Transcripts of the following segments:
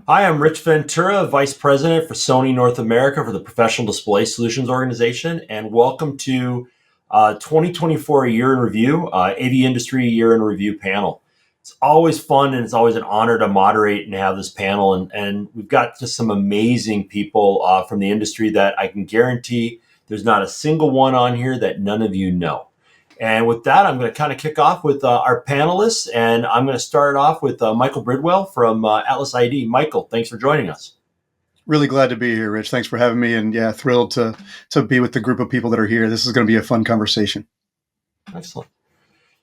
Hi, I'm Rich Ventura, Vice President for Sony North America for the Professional Display Solutions Organization, and welcome to 2024 Year in Review, AV Industry Year in Review panel. It's always fun and it's always an honor to moderate and have this panel, and we've got just some amazing people from the industry that I can guarantee there's not a single one on here that none of you know. And with that, I'm going to kind of kick off with our panelists, and I'm going to start off with Michael Bridwell from Atlas ID. Michael, thanks for joining us. Really glad to be here, Rich. Thanks for having me, and thrilled to be with the group of people that are here. This is going to be a fun conversation. Excellent.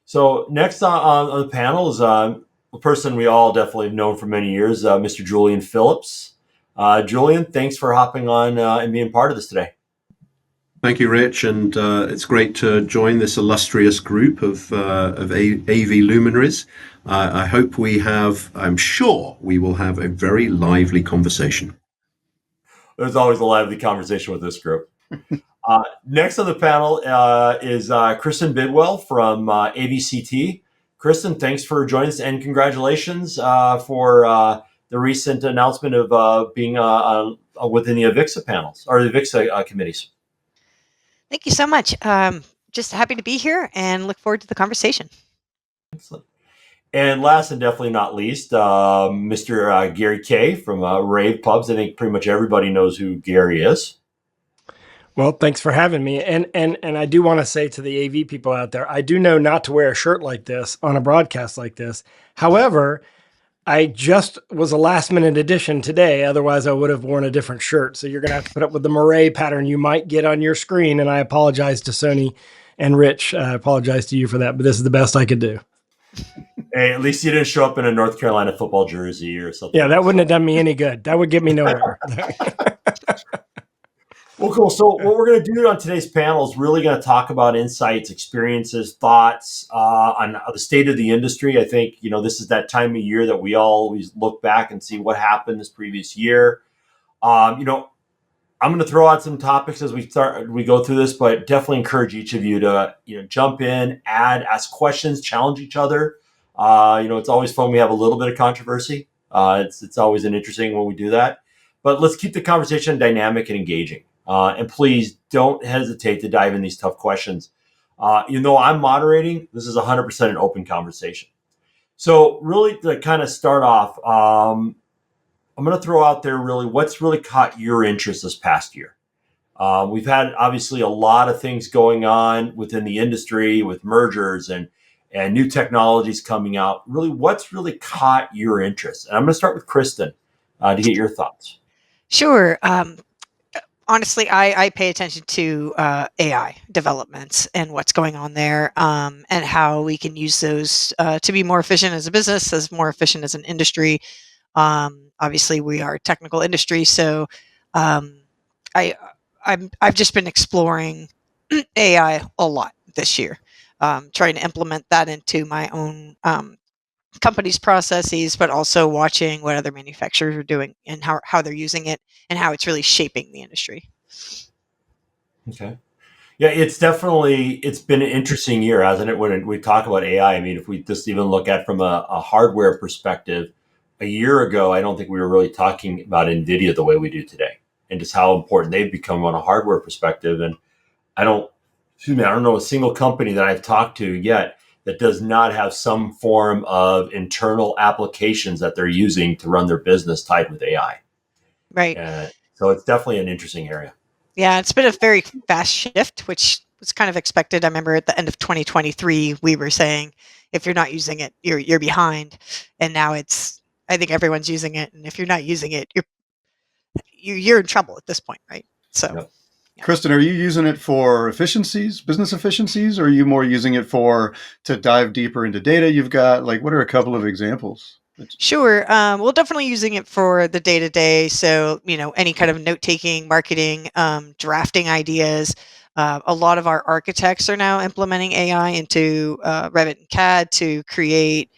So next on the panel is a person we all definitely have known for many years, Mr. Julian Phillips. Julian, thanks for hopping on and being part of this today. Thank you, Rich, and it's great to join this illustrious group of AV luminaries. I'm sure we will have a very lively conversation. There's always a lively conversation with this group. Next on the panel is Kristen Bidwell from AVCT. Kristen, thanks for joining us, and congratulations for the recent announcement of being within the AVIXA panels, or the AVIXA committees. Thank you so much. Just happy to be here and look forward to the conversation. Excellent. And last and definitely not least, Mr. Gary Kay from Rave Pubs. I think pretty much everybody knows who Gary is. Well, thanks for having me. And I do want to say to the AV people out there, I do know not to wear a shirt like this on a broadcast like this. However, I just was a last minute addition today. Otherwise, I would have worn a different shirt. So you're going to have to put up with the moire pattern you might get on your screen. And I apologize to Sony and Rich. I apologize to you for that, but this is the best I could do. Hey, at least you didn't show up in a North Carolina football jersey or something. Yeah, that wouldn't have done me any good. That would get me nowhere. Well, cool. So what we're going to do on today's panel is really going to talk about insights, experiences, thoughts on the state of the industry. I think, this is that time of year that we always look back and see what happened this previous year. I'm going to throw out some topics as we go through this, but definitely encourage each of you to, jump in, ask questions, challenge each other. It's always fun. We have a little bit of controversy. It's always an interesting when we do that, but let's keep the conversation dynamic and engaging. And please don't hesitate to dive in these tough questions. I'm moderating. This is 100% an open conversation. So really to kind of start off, I'm going to throw out there really what's really caught your interest this past year. We've had obviously a lot of things going on within the industry with mergers and new technologies coming out. Really, what's really caught your interest? And I'm going to start with Kristen to get your thoughts. Sure. Honestly, I pay attention to AI developments and what's going on there, and how we can use those to be more efficient as a business, as more efficient as an industry. Obviously, we are a technical industry, so I've just been exploring AI a lot this year, trying to implement that into my own company's processes, but also watching what other manufacturers are doing and how they're using it and how it's really shaping the industry. Okay. Yeah, it's been an interesting year, hasn't it? When we talk about AI, I mean, if we just even look at from a hardware perspective, a year ago, I don't think we were really talking about NVIDIA the way we do today, and just how important they've become on a hardware perspective. And I don't know a single company that I've talked to yet that does not have some form of internal applications that they're using to run their business tied with AI. Right. So it's definitely an interesting area. Yeah, it's been a very fast shift, which was kind of expected. I remember at the end of 2023, we were saying, if you're not using it, you're behind. And now I think everyone's using it. And if you're not using it, you're in trouble at this point, right? So. Yep. Yeah. Kristen, are you using it for business efficiencies, or are you more using it to dive deeper into data you've got? Like, what are a couple of examples? Sure. We're definitely using it for the day-to-day. So, any kind of note-taking, marketing, drafting ideas. A lot of our architects are now implementing AI into Revit and CAD to create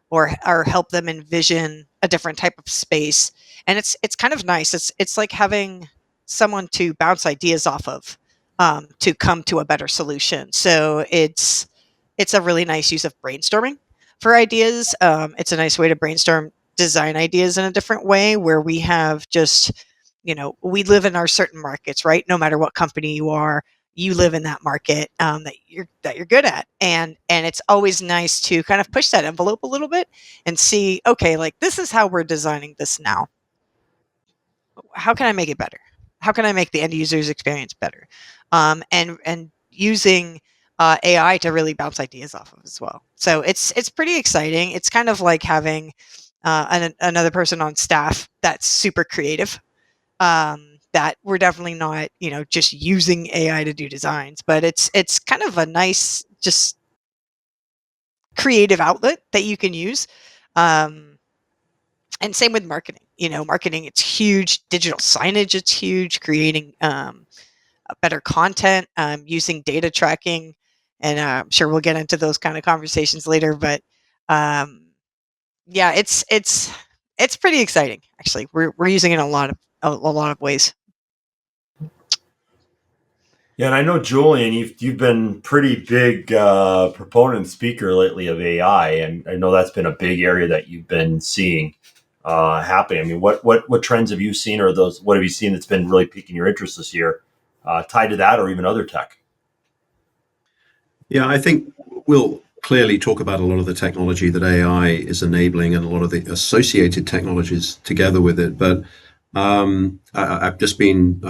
or help them envision a different type of space. And it's kind of nice. It's like having someone to bounce ideas off of to come to a better solution. So it's a really nice use of brainstorming for ideas. It's a nice way to brainstorm design ideas in a different way, where we have just, we live in our certain markets, right? No matter what company you are, you live in that market, that you're good at, and it's always nice to kind of push that envelope a little bit and see, okay, like, this is how we're designing this now. How can I make it better? How can I make the end user's experience better? And using AI to really bounce ideas off of as well. So it's pretty exciting. It's kind of like having another person on staff that's super creative. That we're definitely not, just using AI to do designs, but it's kind of a nice, just creative outlet that you can use. And same with marketing. Marketing, it's huge. Digital signage, it's huge. Creating better content, using data tracking, and I'm sure we'll get into those kind of conversations later. But yeah, it's pretty exciting. Actually, we're using it in a lot of ways. Yeah, and I know, Julian, you've been pretty big proponent and speaker lately of AI, and I know that's been a big area that you've been seeing happening. I mean, what trends have you seen, or what have you seen that's been really piquing your interest this year, tied to that, or even other tech? Yeah, I think we'll clearly talk about a lot of the technology that AI is enabling and a lot of the associated technologies together with it. But I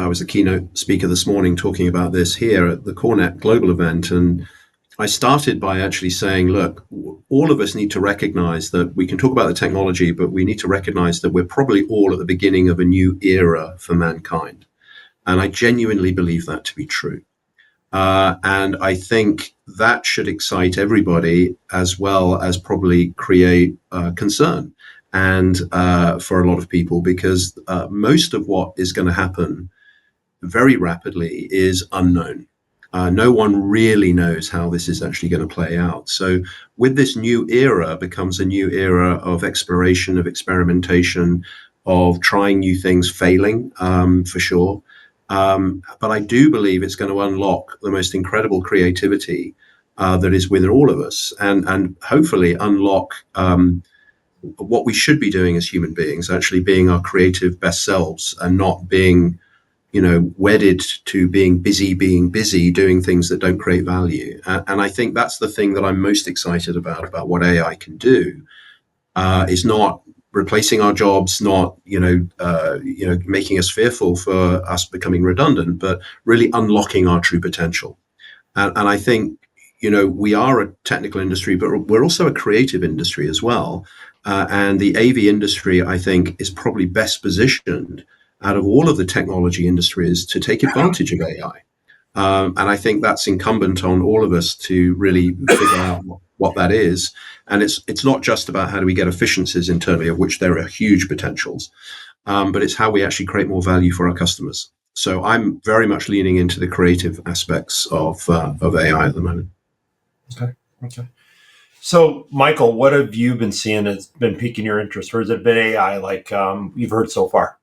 was a keynote speaker this morning talking about this here at the Cornet Global event. And I started by actually saying, look, all of us need to recognize that we can talk about the technology, but we need to recognize that we're probably all at the beginning of a new era for mankind. And I genuinely believe that to be true. And I think that should excite everybody, as well as probably create concern and for a lot of people, because most of what is going to happen very rapidly is unknown. No one really knows how this is actually going to play out. So with this new era becomes a new era of exploration, of experimentation, of trying new things, failing, for sure. But I do believe it's going to unlock the most incredible creativity that is within all of us, and hopefully unlock what we should be doing as human beings, actually being our creative best selves and not being, wedded to being busy, doing things that don't create value. And I think that's the thing that I'm most excited about what AI can do, is not replacing our jobs, not making us fearful for us becoming redundant, but really unlocking our true potential. And I think we are a technical industry, but we're also a creative industry as well. And the AV industry, I think, is probably best positioned out of all of the technology industries to take advantage of AI. And I think that's incumbent on all of us to really figure out what that is. And it's not just about how do we get efficiencies internally, of which there are huge potentials, but it's how we actually create more value for our customers. So I'm very much leaning into the creative aspects of AI at the moment. Okay. So, Michael, what have you been seeing that's been piquing your interest, or has it been AI like you've heard so far?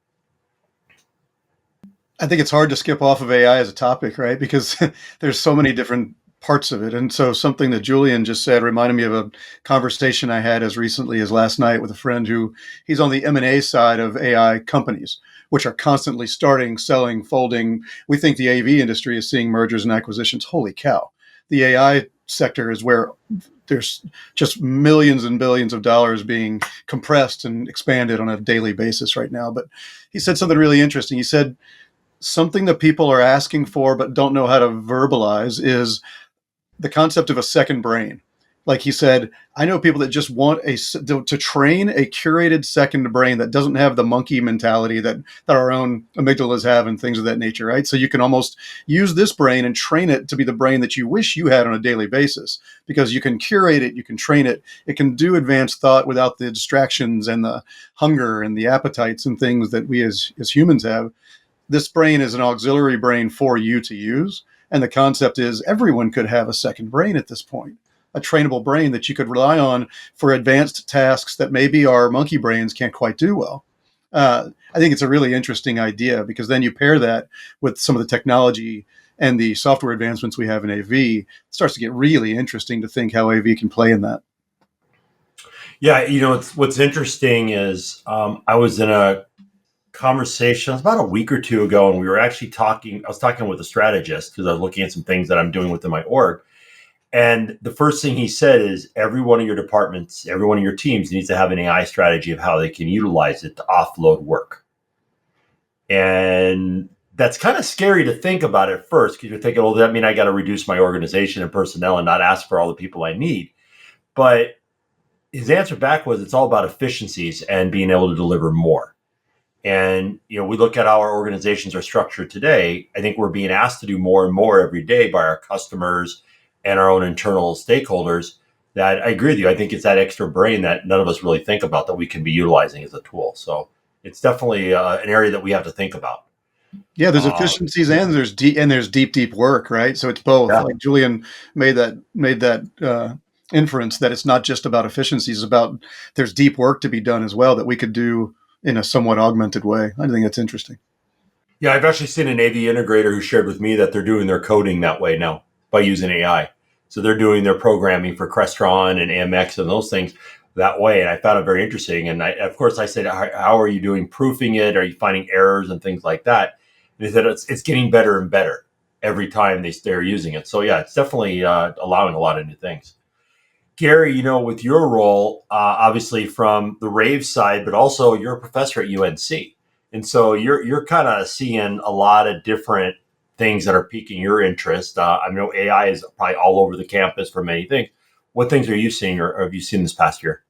I think it's hard to skip off of AI as a topic, right? Because there's so many different parts of it. And so something that Julian just said reminded me of a conversation I had as recently as last night with a friend who he's on the M&A side of AI companies, which are constantly starting, selling, folding. We think the AV industry is seeing mergers and acquisitions. Holy cow. The AI sector is where there's just millions and billions of dollars being compressed and expanded on a daily basis right now. But he said something really interesting. He said, something that people are asking for but don't know how to verbalize is the concept of a second brain. Like he said, I know people that just want to train a curated second brain that doesn't have the monkey mentality that our own amygdalas have and things of that nature, right? So you can almost use this brain and train it to be the brain that you wish you had on a daily basis, because you can curate it, you can train it, it can do advanced thought without the distractions and the hunger and the appetites and things that we as humans have. This brain is an auxiliary brain for you to use. And the concept is everyone could have a second brain at this point, a trainable brain that you could rely on for advanced tasks that maybe our monkey brains can't quite do well. I think it's a really interesting idea, because then you pair that with some of the technology and the software advancements we have in AV, it starts to get really interesting to think how AV can play in that. Yeah, what's interesting is I was in a conversation, it was about a week or two ago, and we were actually talking. I was talking with a strategist because I was looking at some things that I'm doing within my org. And the first thing he said is every one of your departments, every one of your teams needs to have an AI strategy of how they can utilize it to offload work. And that's kind of scary to think about at first because you're thinking, well, does that mean I got to reduce my organization and personnel and not ask for all the people I need? But his answer back was it's all about efficiencies and being able to deliver more. And we look at how our organizations are structured today. I think we're being asked to do more and more every day by our customers and our own internal stakeholders. That I agree with you. I think it's that extra brain that none of us really think about that we can be utilizing as a tool. So it's definitely an area that we have to think about. Yeah, there's efficiencies and there's deep work, right? So it's both. Yeah. Like Julian made that inference that it's not just about efficiencies, it's about there's deep work to be done as well that we could do in a somewhat augmented way. I think that's interesting. Yeah, I've actually seen an AV integrator who shared with me that they're doing their coding that way now by using AI. So they're doing their programming for Crestron and AMX and those things that way. And I found it very interesting. And of course, I said, how are you doing proofing it? Are you finding errors and things like that? And they said, it's getting better and better every time they're using it. So yeah, it's definitely allowing a lot of new things. Gary, with your role, obviously from the rave side, but also you're a professor at UNC, and so you're kind of seeing a lot of different things that are piquing your interest. I know AI is probably all over the campus for many things. What things are you seeing, or have you seen this past year?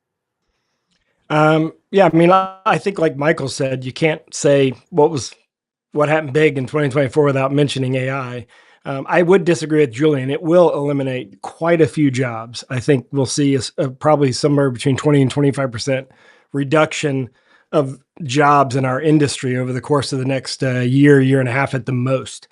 Yeah, I mean, I think like Michael said, you can't say what happened big in 2024 without mentioning AI. I would disagree with Julian. It will eliminate quite a few jobs. I think we'll see probably somewhere between 20 and 25% reduction of jobs in our industry over the course of the next year and a half at the most.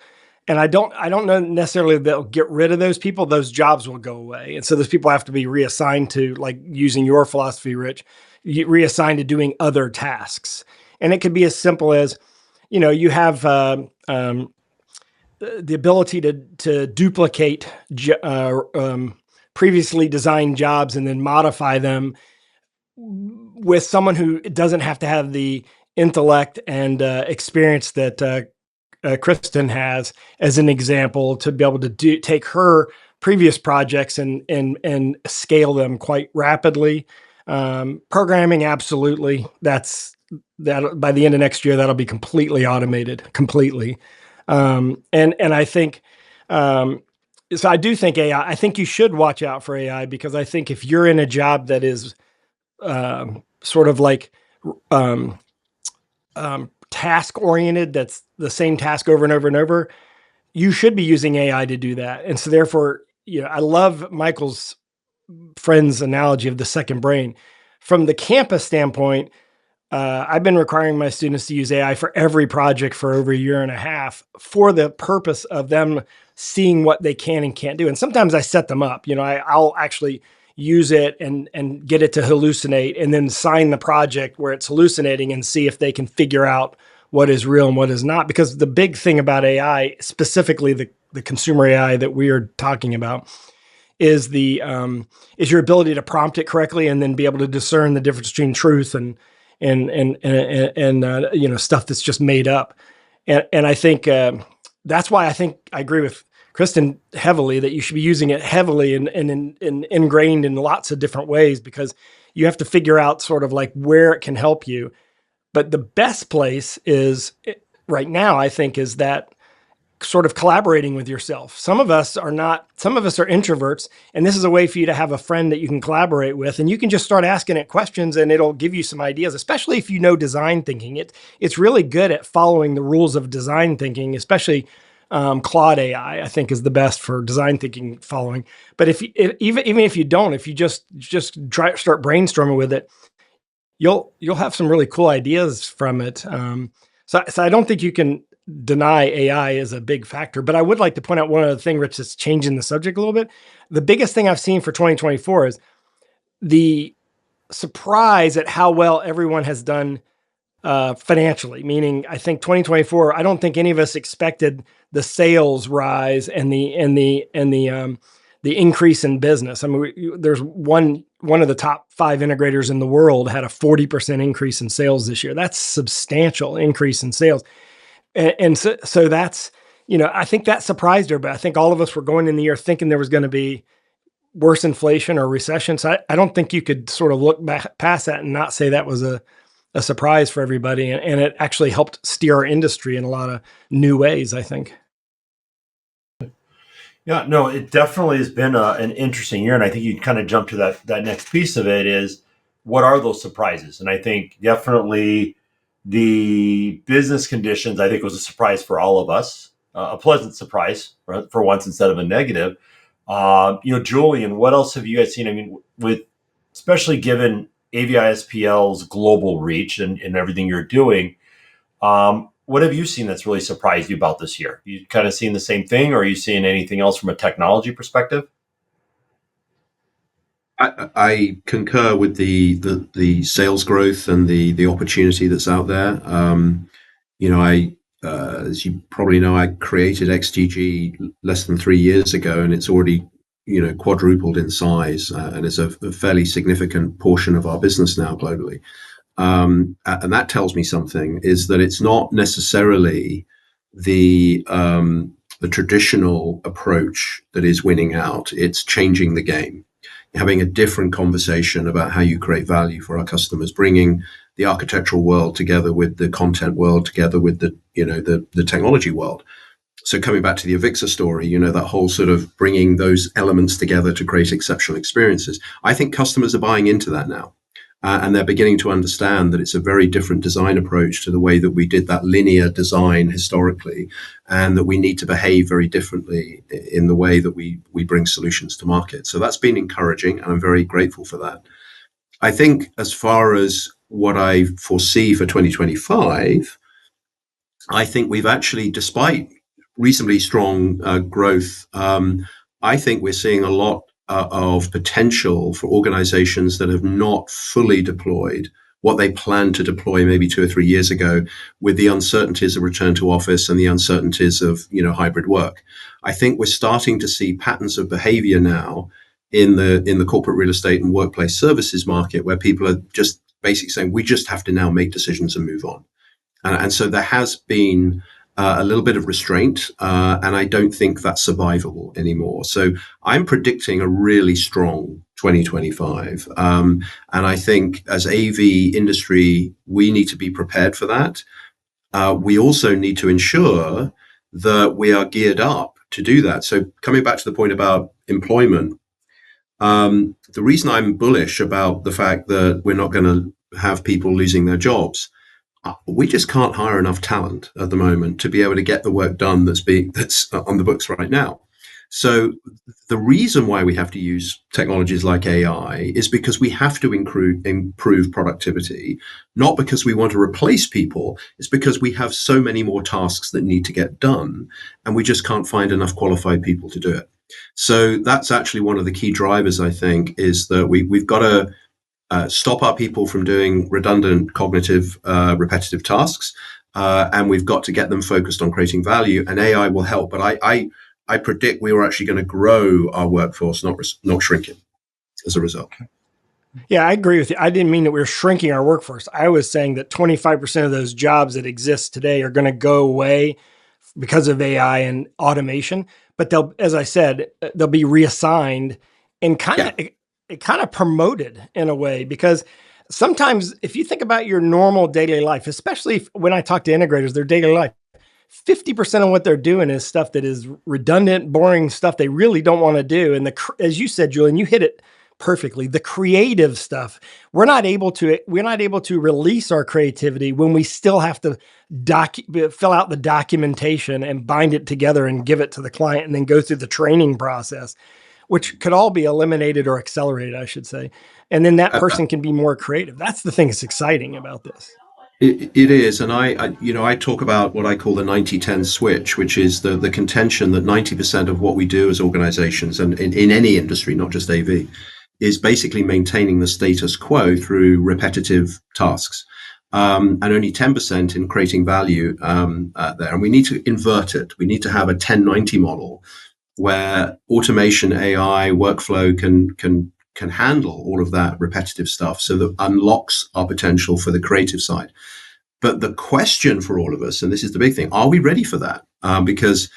And I don't know necessarily they'll get rid of those people. Those jobs will go away, and so those people have to be reassigned to, like using your philosophy, Rich, reassigned to doing other tasks. And it could be as simple as, you have the ability to duplicate previously designed jobs and then modify them with someone who doesn't have to have the intellect and experience that Kristen has, as an example, to be able to take her previous projects and scale them quite rapidly. Programming, absolutely. That by the end of next year, that'll be completely automated, completely. And I think, so I do think AI, I think you should watch out for AI, because I think if you're in a job that is sort of like task oriented, that's the same task over and over and over, you should be using AI to do that. And so therefore, I love Michael's friend's analogy of the second brain. From the campus standpoint, I've been requiring my students to use AI for every project for over a year and a half, for the purpose of them seeing what they can and can't do. And sometimes I set them up. I'll actually use it and get it to hallucinate, and then sign the project where it's hallucinating and see if they can figure out what is real and what is not. Because the big thing about AI, specifically the consumer AI that we are talking about, is your ability to prompt it correctly and then be able to discern the difference between truth and stuff that's just made up. And I think that's why I think I agree with Kristen heavily that you should be using it heavily and ingrained in lots of different ways, because you have to figure out sort of like where it can help you. But the best place is right now, I think, is that sort of collaborating with yourself. Some of us are introverts, and this is a way for you to have a friend that you can collaborate with, and you can just start asking it questions and it'll give you some ideas, especially if you know design thinking. It's really good at following the rules of design thinking, especially Claude AI, I think, is the best for design thinking following. But even if you don't, if you just start brainstorming with it, you'll have some really cool ideas from it. So I don't think you can deny AI as a big factor, but I would like to point out one other thing, Rich, that's changing the subject a little bit. The biggest thing I've seen for 2024 is the surprise at how well everyone has done financially. Meaning, I think 2024, I don't think any of us expected the sales rise and the the increase in business. I mean, there's one of the top 5 integrators in the world had a 40% increase in sales this year. That's substantial increase in sales. And so that's, I think that surprised her, but I think all of us were going in the year thinking there was going to be worse inflation or recession. So I don't think you could sort of look back past that and not say that was a surprise for everybody. And it actually helped steer our industry in a lot of new ways, I think. Yeah, no, it definitely has been an interesting year. And I think you kind of jump to that next piece of it is, what are those surprises? And I think definitely the business conditions, I think, was a surprise for all of us, a pleasant surprise for once instead of a negative. Julian, what else have you guys seen? I mean, with especially given AVI-SPL's global reach and everything you're doing, what have you seen that's really surprised you about this year? You kind of seeing the same thing, or are you seeing anything else from a technology perspective? I concur with the sales growth and the opportunity that's out there. As you probably know, I created XGG less than 3 years ago, and it's already quadrupled in size, and is a fairly significant portion of our business now globally. And that tells me something, is that it's not necessarily the traditional approach that is winning out. It's changing the game, having a different conversation about how you create value for our customers, bringing the architectural world together with the content world, together with the technology world. So coming back to the Avixa story, that whole sort of bringing those elements together to create exceptional experiences. I think customers are buying into that now. And they're beginning to understand that it's a very different design approach to the way that we did that linear design historically, and that we need to behave very differently in the way that we bring solutions to market. So that's been encouraging, and I'm very grateful for that. I think as far as what I foresee for 2025, I think we've actually, despite reasonably strong growth, I think we're seeing a lot of potential for organizations that have not fully deployed what they planned to deploy maybe 2 or 3 years ago, with the uncertainties of return to office and the uncertainties of hybrid work. I think we're starting to see patterns of behavior now in the corporate real estate and workplace services market, where people are just basically saying, we just have to now make decisions and move on. And so there has been a little bit of restraint, and I don't think that's survivable anymore. So I'm predicting a really strong 2025. And I think as AV industry, we need to be prepared for that. We also need to ensure that we are geared up to do that. So coming back to the point about employment, the reason I'm bullish about the fact that we're not going to have people losing their jobs, we just can't hire enough talent at the moment to be able to get the work done that's on the books right now. So the reason why we have to use technologies like AI is because we have to improve productivity, not because we want to replace people. It's because we have so many more tasks that need to get done, and we just can't find enough qualified people to do it. So that's actually one of the key drivers, I think, is that we've got to stop our people from doing redundant, cognitive, repetitive tasks, and we've got to get them focused on creating value. And AI will help, but I predict we are actually going to grow our workforce, not shrink it as a result. Yeah, I agree with you. I didn't mean that we were shrinking our workforce. I was saying that 25% of those jobs that exist today are going to go away because of AI and automation. But they'll, as I said, they'll be reassigned and kind of promoted in a way, because sometimes if you think about your normal daily life, especially when I talk to integrators, their daily life, 50% of what they're doing is stuff that is redundant, boring stuff they really don't want to do. And as you said, Julian, you hit it perfectly. The creative stuff, we're not able to release our creativity when we still have to fill out the documentation and bind it together and give it to the client, and then go through the training process, which could all be eliminated or accelerated, I should say. And then that person can be more creative. That's the thing that's exciting about this. It is. And I talk about what I call the 90-10 switch, which is the contention that 90% of what we do as organizations, and in any industry, not just AV, is basically maintaining the status quo through repetitive tasks. And only 10% in creating value there. And we need to invert it. We need to have a 10-90 model, where automation, AI, workflow can handle all of that repetitive stuff, so that unlocks our potential for the creative side. But the question for all of us, and this is the big thing, are we ready for that? Because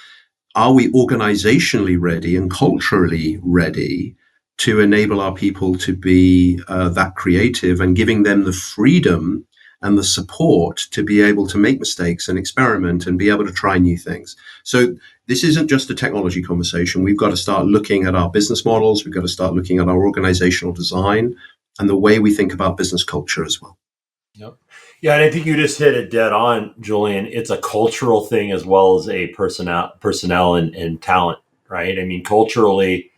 are we organizationally ready and culturally ready to enable our people to be that creative, and giving them the freedom and the support to be able to make mistakes and experiment and be able to try new things? So this isn't just a technology conversation. We've got to start looking at our business models. We've got to start looking at our organizational design and the way we think about business culture as well. Yep. Yeah, and I think you just hit it dead on, Julian. It's a cultural thing as well as a personnel and talent, right? I mean, culturally,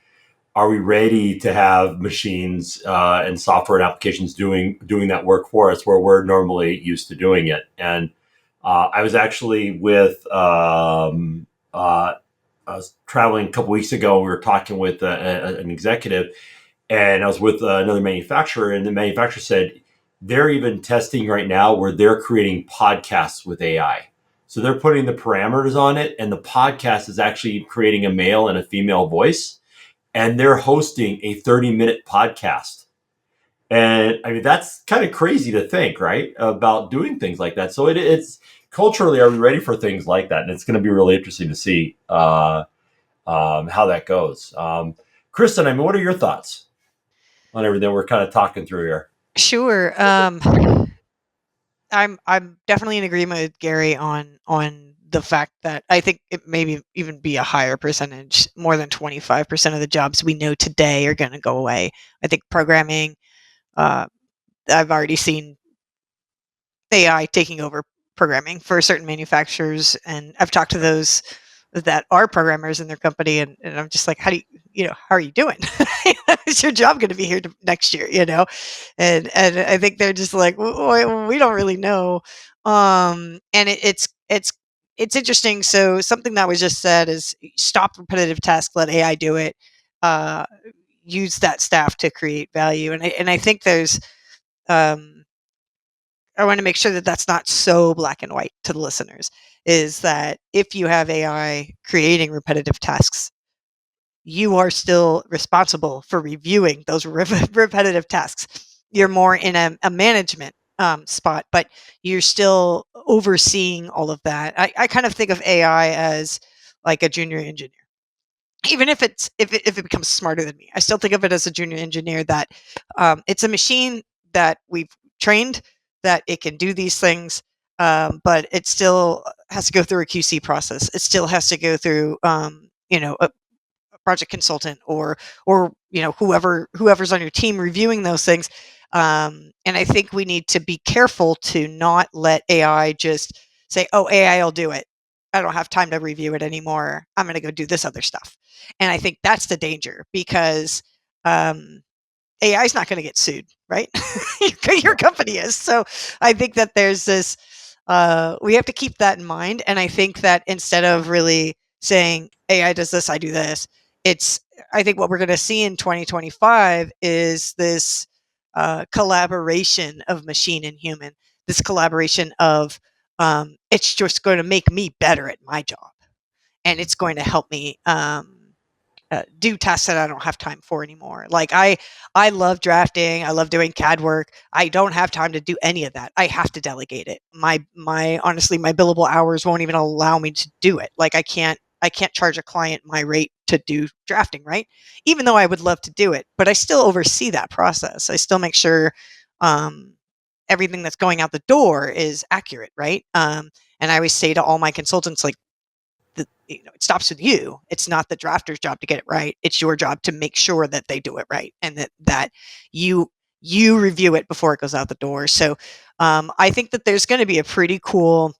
are we ready to have machines and software and applications doing that work for us where we're normally used to doing it? And I was actually with I was traveling a couple weeks ago. We were talking with an executive, and I was with another manufacturer, and the manufacturer said they're even testing right now where they're creating podcasts with AI. So they're putting the parameters on it, and the podcast is actually creating a male and a female voice, and they're hosting a 30-minute podcast. And I mean, that's kind of crazy to think, right? About doing things like that. So it's culturally, are we ready for things like that? And it's going to be really interesting to see how that goes. Kristen, I mean, what are your thoughts on everything we're kind of talking through here? Sure. I'm definitely in agreement with Gary on the fact that I think it maybe even be a higher percentage, more than 25% of the jobs we know today are going to go away. I think programming, uh, I've already seen AI taking over programming for certain manufacturers, and I've talked to those that are programmers in their company, and I'm just like, how do how are you doing? Is your job going to be here next year? And I think they're just like, we don't really know. And it's interesting. So something that was just said is stop repetitive tasks, let AI do it. Uh, Use that staff to create value, and I think there's um, I want to make sure that that's not so black and white to the listeners, is that if you have AI creating repetitive tasks, you are still responsible for reviewing those repetitive tasks. You're more in a management spot, but you're still overseeing all of that. I kind of think of AI as like a junior engineer. Even if it becomes smarter than me, I still think of it as a junior engineer. That it's a machine that we've trained that it can do these things, but it still has to go through a QC process. It still has to go through a project consultant or whoever's on your team reviewing those things. And I think we need to be careful to not let AI just say, "Oh, AI will do it. I don't have time to review it anymore. I'm going to go do this other stuff." And I think that's the danger, because AI is not going to get sued, right? Your company is. So I think that there's this. We have to keep that in mind, and I think that instead of really saying AI does this, I do this, it's. I think what we're going to see in 2025 is this collaboration of machine and human. This collaboration of it's just going to make me better at my job, and it's going to help me do tasks that I don't have time for anymore. Like I love drafting. I love doing CAD work. I don't have time to do any of that. I have to delegate it. My honestly, my billable hours won't even allow me to do it. Like I can't charge a client my rate to do drafting, right? Even though I would love to do it, but I still oversee that process. I still make sure everything that's going out the door is accurate, right? And I always say to all my consultants, like, it stops with you. It's not the drafter's job to get it right. It's your job to make sure that they do it right, and that you review it before it goes out the door. So I think that there's going to be a pretty cool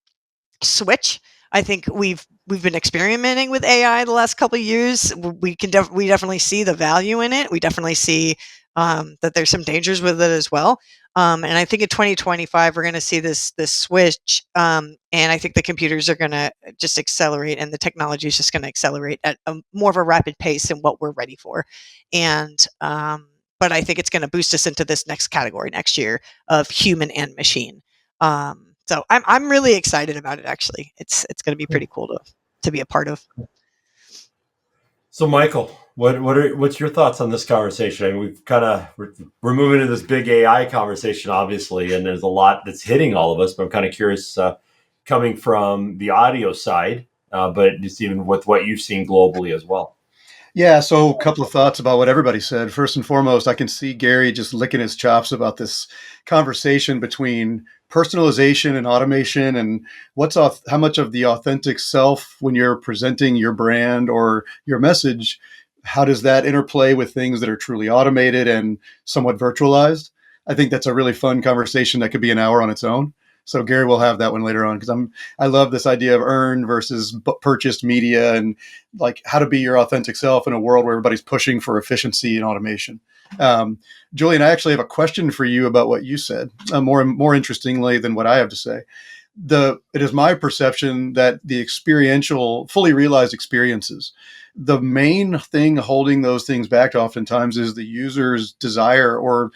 switch. I think we've been experimenting with AI the last couple of years. We definitely see the value in it. We definitely see that there's some dangers with it as well. And I think in 2025 we're going to see this switch. And I think the computers are going to just accelerate, and the technology is just going to accelerate at more of a rapid pace than what we're ready for. And but I think it's going to boost us into this next category next year of human and machine. So I'm really excited about it. Actually, it's going to be pretty cool to be a part of. So, Michael, what's your thoughts on this conversation? I mean, we're moving to this big AI conversation, obviously, and there's a lot that's hitting all of us. But I'm kind of curious, coming from the audio side, but just even with what you've seen globally as well. Yeah, so a couple of thoughts about what everybody said. First and foremost, I can see Gary just licking his chops about this conversation between personalization and automation, and how much of the authentic self when you're presenting your brand or your message, how does that interplay with things that are truly automated and somewhat virtualized? I think that's a really fun conversation that could be an hour on its own. So Gary will have that one later on, because I love this idea of earned versus purchased media, and like how to be your authentic self in a world where everybody's pushing for efficiency and automation. Um, Julian, I actually have a question for you about what you said, more interestingly than what I have to say. It is my perception that the experiential, fully realized experiences, the main thing holding those things back oftentimes is the user's desire or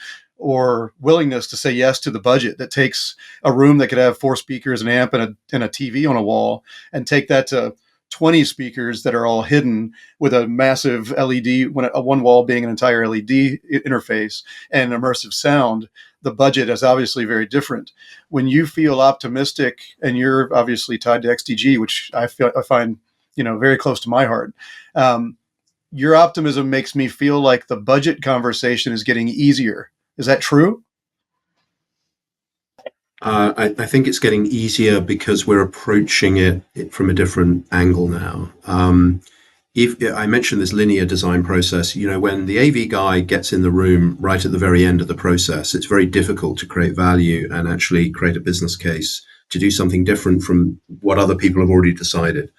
willingness to say yes to the budget that takes a room that could have 4 speakers, an amp, and a TV on a wall, and take that to 20 speakers that are all hidden with a massive LED, one wall being an entire LED interface and immersive sound. The budget is obviously very different. When you feel optimistic, and you're obviously tied to XDG, which I find very close to my heart. Your optimism makes me feel like the budget conversation is getting easier. Is that true? I think it's getting easier because we're approaching it from a different angle now. If I mentioned this linear design process, when the AV guy gets in the room right at the very end of the process, it's very difficult to create value and actually create a business case to do something different from what other people have already decided.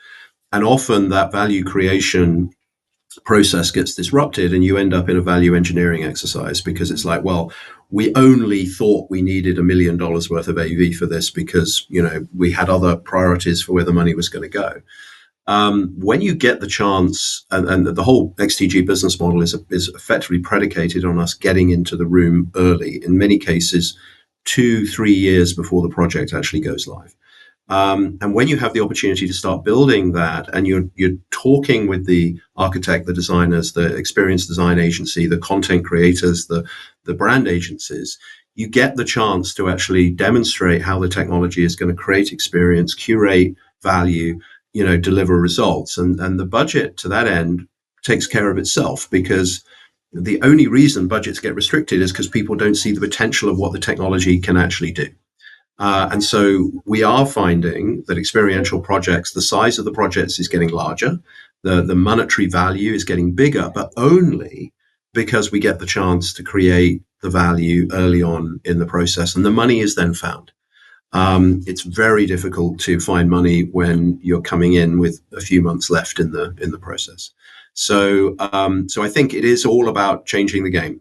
And often that value creation process gets disrupted and you end up in a value engineering exercise, because it's like, well, we only thought we needed $1 million worth of AV for this because we had other priorities for where the money was going to go. When you get the chance, and the whole XTG business model is effectively predicated on us getting into the room early, in many cases 2-3 years before the project actually goes live. And when you have the opportunity to start building that, and you're talking with the architect, the designers, the experience design agency, the content creators, the brand agencies, you get the chance to actually demonstrate how the technology is going to create experience, curate value, deliver results. And the budget to that end takes care of itself, because the only reason budgets get restricted is because people don't see the potential of what the technology can actually do. And so we are finding that experiential projects, the size of the projects is getting larger, the monetary value is getting bigger, but only because we get the chance to create the value early on in the process, and the money is then found. It's very difficult to find money when you're coming in with a few months left in the process. So I think it is all about changing the game.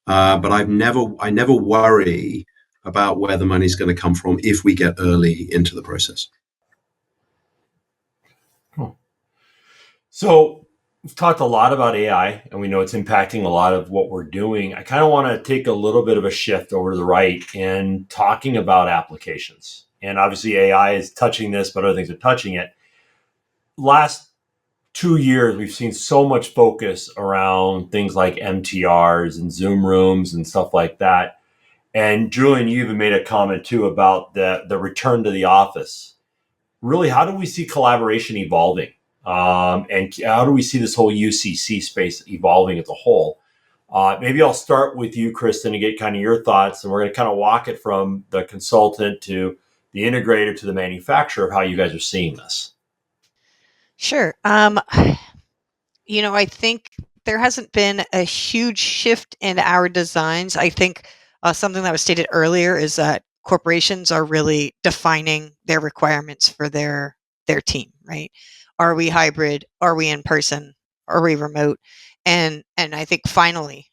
But I never worry about where the money's going to come from if we get early into the process. Cool. So we've talked a lot about AI, and we know it's impacting a lot of what we're doing. I kind of want to take a little bit of a shift over to the right and talking about applications. And obviously, AI is touching this, but other things are touching it. Last 2 years, we've seen so much focus around things like MTRs and Zoom rooms and stuff like that. And Julian, you even made a comment too about the return to the office. Really, how do we see collaboration evolving? And how do we see this whole UCC space evolving as a whole? Maybe I'll start with you, Kristen, and get kind of your thoughts. And we're going to kind of walk it from the consultant to the integrator to the manufacturer of how you guys are seeing this. Sure. I think there hasn't been a huge shift in our designs. I think something that was stated earlier is that corporations are really defining their requirements for their team, right? Are we hybrid? Are we in person? Are we remote? And I think finally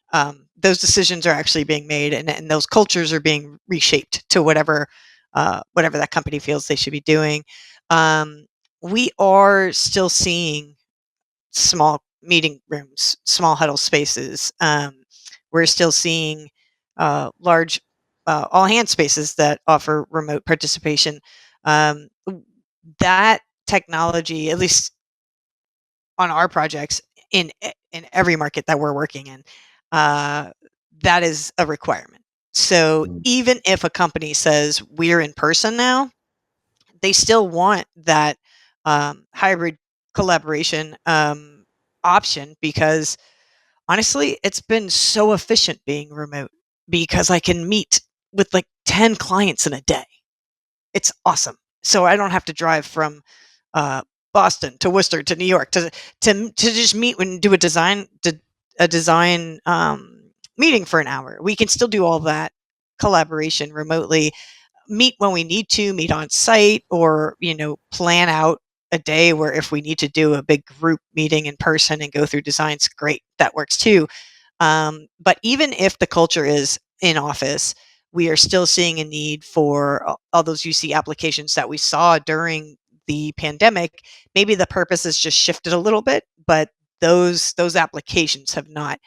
those decisions are actually being made, and those cultures are being reshaped to whatever that company feels they should be doing. We are still seeing small meeting rooms, small huddle spaces. We're still seeing large all hand spaces that offer remote participation. That technology, at least on our projects, in every market that we're working in. That is a requirement. So even if a company says we're in person now, they still want that hybrid collaboration option, because honestly, it's been so efficient being remote, because I can meet with like 10 clients in a day. It's awesome. So I don't have to drive from uh, Boston to Worcester to New York to just meet and do a design meeting for an hour. We can still do all that collaboration remotely, meet when we need to, meet on site, or plan out a day where if we need to do a big group meeting in person and go through designs, great, that works too. But even if the culture is in office, we are still seeing a need for all those UC applications that we saw during the pandemic. Maybe the purpose has just shifted a little bit, but those applications have not.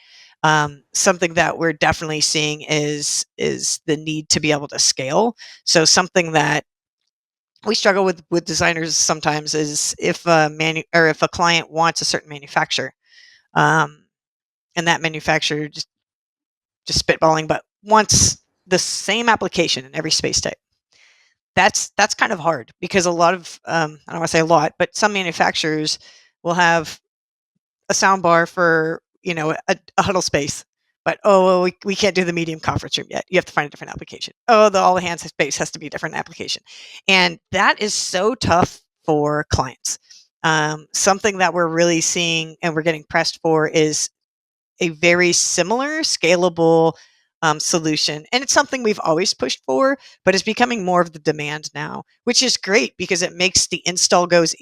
Something that we're definitely seeing is the need to be able to scale. So something that we struggle with designers sometimes is if if a client wants a certain manufacturer, um, and that manufacturer just spitballing, but wants the same application in every space type. That's kind of hard, because a lot of I don't want to say a lot, but some manufacturers will have a sound bar for a huddle space, but well, we can't do the medium conference room yet. You have to find a different application. Oh, the all hands space has to be a different application, and that is so tough for clients. Something that we're really seeing and we're getting pressed for is a very similar, scalable solution. And it's something we've always pushed for, but it's becoming more of the demand now, which is great because it makes the install goes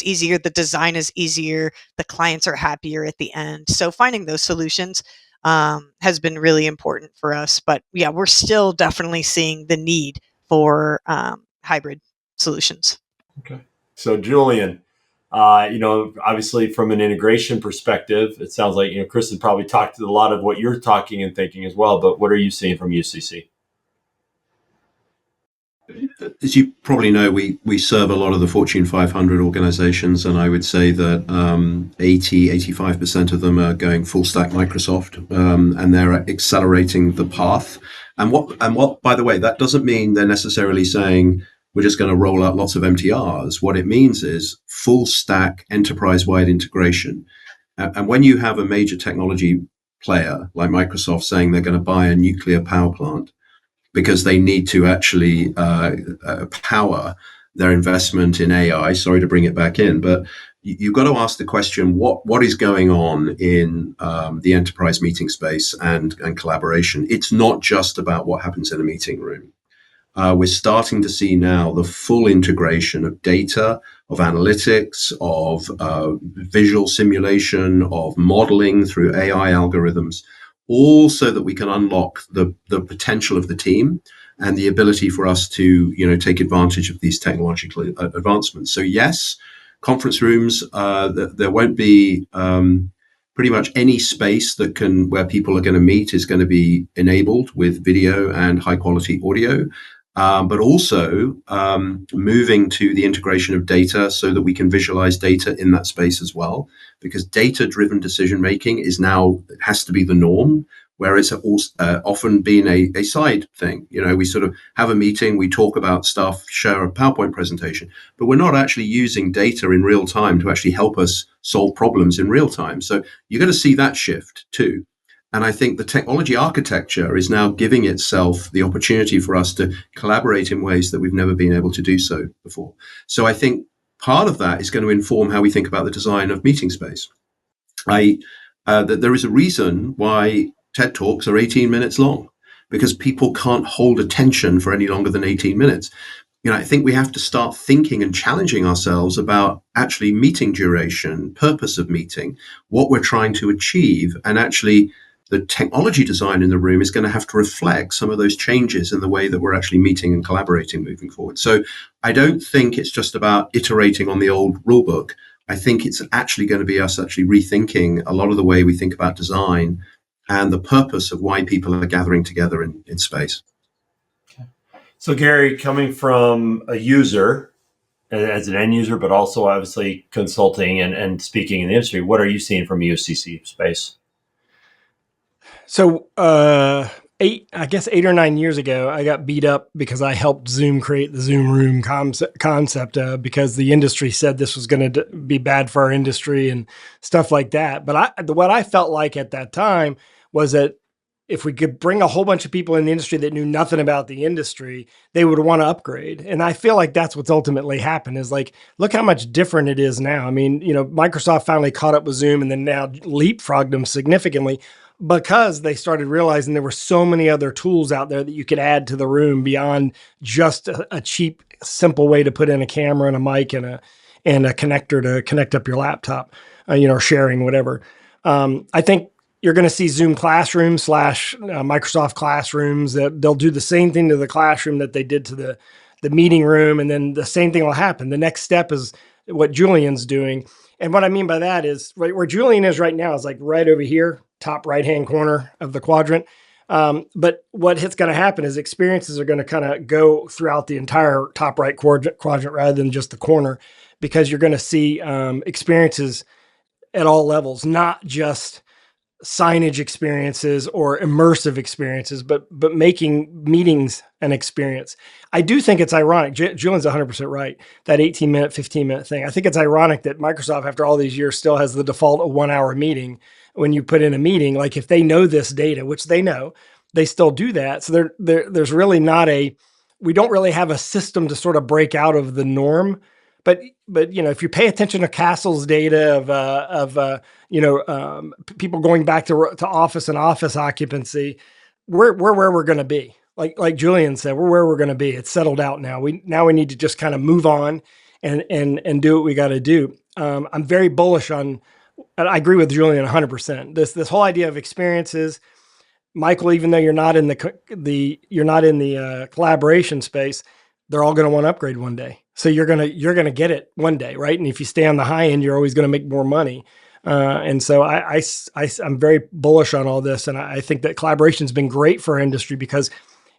easier, the design is easier, the clients are happier at the end. So finding those solutions has been really important for us. But yeah, we're still definitely seeing the need for hybrid solutions. Okay. So Julian, obviously from an integration perspective, it sounds like, Chris has probably talked to a lot of what you're talking and thinking as well, but what are you seeing from UCC? As you probably know, we serve a lot of the Fortune 500 organizations, and I would say that 85% of them are going full stack Microsoft, and they're accelerating the path. And what, by the way, that doesn't mean they're necessarily saying we're just going to roll out lots of MTRs. What it means is full stack enterprise-wide integration. And when you have a major technology player like Microsoft saying they're going to buy a nuclear power plant because they need to actually power their investment in AI. Sorry to bring it back in, but you've got to ask the question: what is going on in the enterprise meeting space and collaboration? It's not just about what happens in a meeting room. We're starting to see now the full integration of data, of analytics, of visual simulation, of modeling through AI algorithms, all so that we can unlock the potential of the team and the ability for us to take advantage of these technological advancements. So yes, conference rooms, there won't be pretty much any space where people are going to meet is going to be enabled with video and high quality audio. But also moving to the integration of data so that we can visualize data in that space as well, because data-driven decision-making has to be the norm, where it's often been a side thing. We sort of have a meeting, we talk about stuff, share a PowerPoint presentation, but we're not actually using data in real time to actually help us solve problems in real time. So you're going to see that shift too. And I think the technology architecture is now giving itself the opportunity for us to collaborate in ways that we've never been able to do so before. So I think part of that is going to inform how we think about the design of meeting space. That there is a reason why TED Talks are 18 minutes long, because people can't hold attention for any longer than 18 minutes. I think we have to start thinking and challenging ourselves about actually meeting duration, purpose of meeting, what we're trying to achieve, and actually the technology design in the room is going to have to reflect some of those changes in the way that we're actually meeting and collaborating moving forward. So I don't think it's just about iterating on the old rule book. I think it's actually going to be us actually rethinking a lot of the way we think about design and the purpose of why people are gathering together in space. So Gary, coming from a user as an end user, but also obviously consulting and speaking in the industry. What are you seeing from UCC space? So, 8 or 9 years ago, I got beat up because I helped Zoom create the Zoom Room concept because the industry said this was going to be bad for our industry and stuff like that. But what I felt like at that time was that if we could bring a whole bunch of people in the industry that knew nothing about the industry, they would want to upgrade. And I feel like that's what's ultimately happened is like, look how much different it is now. I mean, Microsoft finally caught up with Zoom and then now leapfrogged them significantly because they started realizing there were so many other tools out there that you could add to the room beyond just a cheap, simple way to put in a camera and a mic and a connector to connect up your laptop, or sharing whatever. I think you're going to see Zoom Classroom / Microsoft Classrooms that they'll do the same thing to the classroom that they did to the meeting room. And then the same thing will happen. The next step is what Julian's doing. And what I mean by that is right where Julian is right now is like right over here, top right-hand corner of the quadrant. But what's going to happen is experiences are going to kind of go throughout the entire top right quadrant rather than just the corner, because you're going to see experiences at all levels, not just signage experiences or immersive experiences, but making meetings an experience. I do think it's ironic. Julian's 100% right. That 18-minute, 15-minute thing. I think it's ironic that Microsoft, after all these years, still has the default of 1 hour meeting when you put in a meeting. Like if they know this data, which they know, they still do that. So there's really not we don't really have a system to sort of break out of the norm. But if you pay attention to Castle's data of people going back to office and office occupancy, we're where we're going to be. Like Julian said, we're where we're going to be. It's settled out now. We need to just kind of move on and do what we got to do. I'm very bullish on. I agree with Julian 100%. This whole idea of experiences, Michael. Even though you're not in the collaboration space, they're all going to want to upgrade one day. So you're gonna get it one day, right? And if you stay on the high end, you're always going to make more money. And so I'm very bullish on all this, and I think that collaboration has been great for our industry because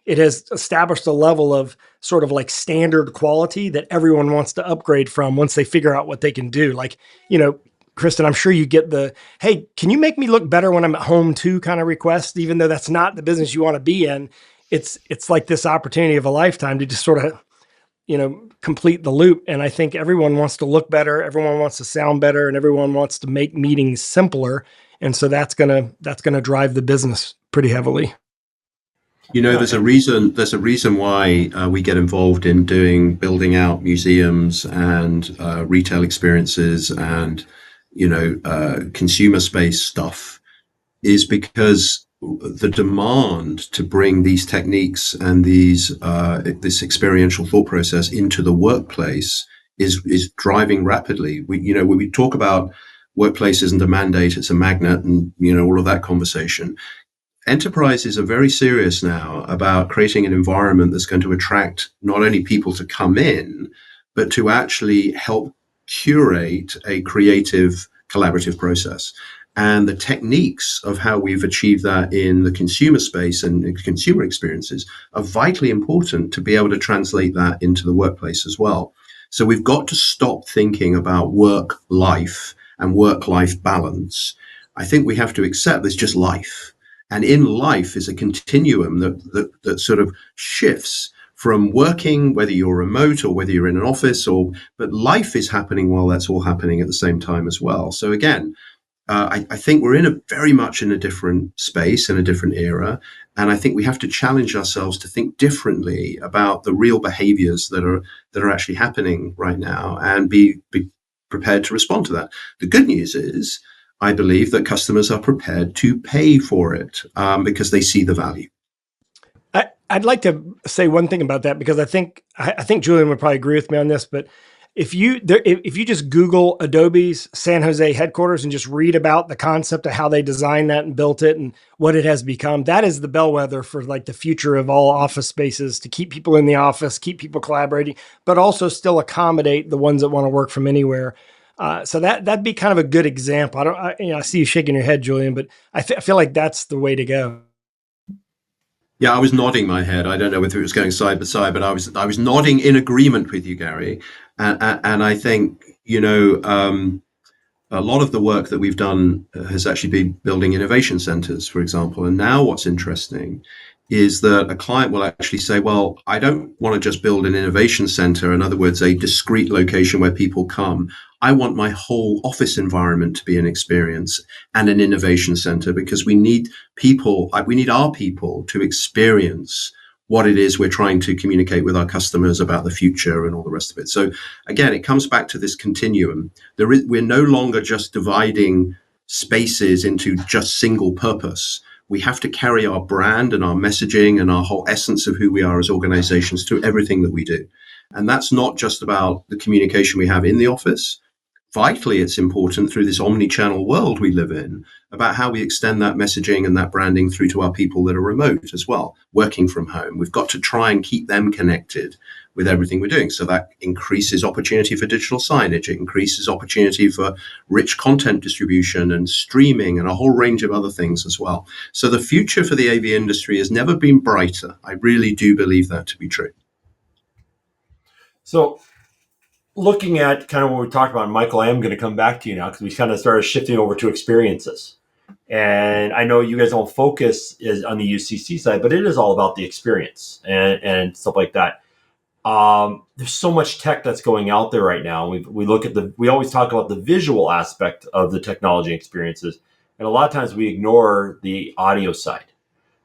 it has established a level of sort of like standard quality that everyone wants to upgrade from once they figure out what they can do. Like, Kristen, I'm sure you get the, hey, can you make me look better when I'm at home too kind of request, even though that's not the business you want to be in. It's like this opportunity of a lifetime to just sort of, complete the loop. And I think everyone wants to look better. Everyone wants to sound better, and everyone wants to make meetings simpler. And so that's going to drive the business pretty heavily. There's a reason why we get involved in building out museums and retail experiences and, consumer space stuff, is because the demand to bring these techniques and this experiential thought process into the workplace is driving rapidly. When we talk about workplace isn't a mandate, it's a magnet, and all of that conversation. Enterprises are very serious now about creating an environment that's going to attract not only people to come in, but to actually help curate a creative, collaborative process. And the techniques of how we've achieved that in the consumer space and consumer experiences are vitally important to be able to translate that into the workplace as well. So we've got to stop thinking about work-life and work-life balance. I think we have to accept there's just life. And in life is a continuum that sort of shifts from working, whether you're remote or whether you're in an office, but life is happening while that's all happening at the same time as well. So again, I think we're very much in a different space and a different era. And I think we have to challenge ourselves to think differently about the real behaviors that are actually happening right now and be prepared to respond to that. The good news is, I believe that customers are prepared to pay for it because they see the value. I'd like to say one thing about that, because I think Julian would probably agree with me on this, but if you just Google Adobe's San Jose headquarters and just read about the concept of how they designed that and built it and what it has become, that is the bellwether for like the future of all office spaces, to keep people in the office, keep people collaborating, but also still accommodate the ones that want to work from anywhere. So that'd be kind of a good example. I see you shaking your head, Julian, but I feel like that's the way to go. Yeah, I was nodding my head. I don't know whether it was going side by side, but I was nodding in agreement with you, Gary. And I think, a lot of the work that we've done has actually been building innovation centers, for example. And now what's interesting is that a client will actually say, well, I don't want to just build an innovation center. In other words, a discrete location where people come. I want my whole office environment to be an experience and an innovation center, because we need our people to experience what it is we're trying to communicate with our customers about the future and all the rest of it. So again, it comes back to this continuum. We're no longer just dividing spaces into just single purpose. We have to carry our brand and our messaging and our whole essence of who we are as organizations through everything that we do. And that's not just about the communication we have in the office. Vitally, it's important through this omni-channel world we live in about how we extend that messaging and that branding through to our people that are remote as well, working from home. We've got to try and keep them connected with everything we're doing. So that increases opportunity for digital signage. It increases opportunity for rich content distribution and streaming and a whole range of other things as well. So the future for the AV industry has never been brighter. I really do believe that to be true. So looking at kind of what we talked about, Michael, I am going to come back to you now because we kind of started shifting over to experiences. And I know you guys don't focus is on the UCC side, but it is all about the experience and stuff like that. There's so much tech that's going out there right now. We always talk about the visual aspect of the technology experiences, and a lot of times we ignore the audio side.